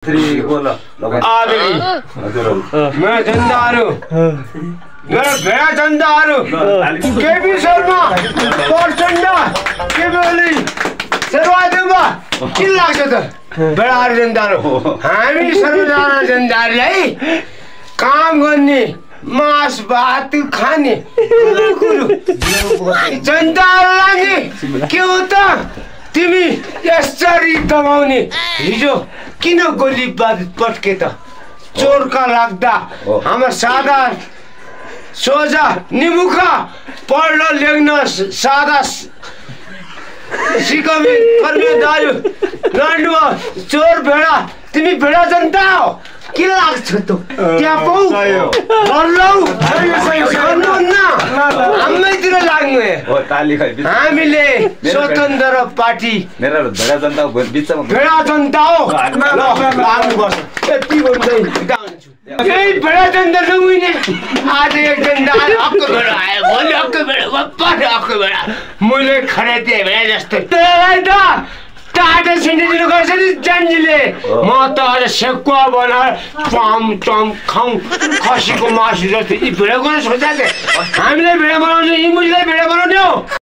मेरा जनताहरू मेरा भेडा जनताहरू केपी शर्मा प्रचण्ड केपी ओली शेरबहादुरमा किन लाग्छ त भेडाहरू जनताहरू हामी सर्वसाधारण जनताहरूलाई काम गर्ने मास भात खाने जनताहरूलाई के हो त तिमी यसरी दबाउने हिजो किन गोली पट्के त चोरका लाग्दा हाम्रो सादा सोझा निमुखा पढ्न लेख्न सादा सिकमी कर्मी दाजु लड्नु चोर भेडा तिमी भेडा जनता हो किन लाग्छ त त्यहाँ पाउ हामीतिर लाग्नु हामीले स्वतन्त्र पार्टी भेडा जनता हो लाग्नुपर्छ यति भन्दै यही भेडा जनता नहुने आज एक जनता अर्को भेडा आयो भोलि अर्को भेडा पछि अर्को भेडा मैले खरेते भेडा जस्तै त्यसलाई त टाटा सिन्डिदिनु गर्छ नि जान्जीले म त अझ सेकुवा बनाएर टम टम खाउँ खसीको मासु जस्तो यी भेडा गर्न सोचेको थिएँ हामीले भेडा बनाउने यी मुलीलाई भेडा बनाउने हो।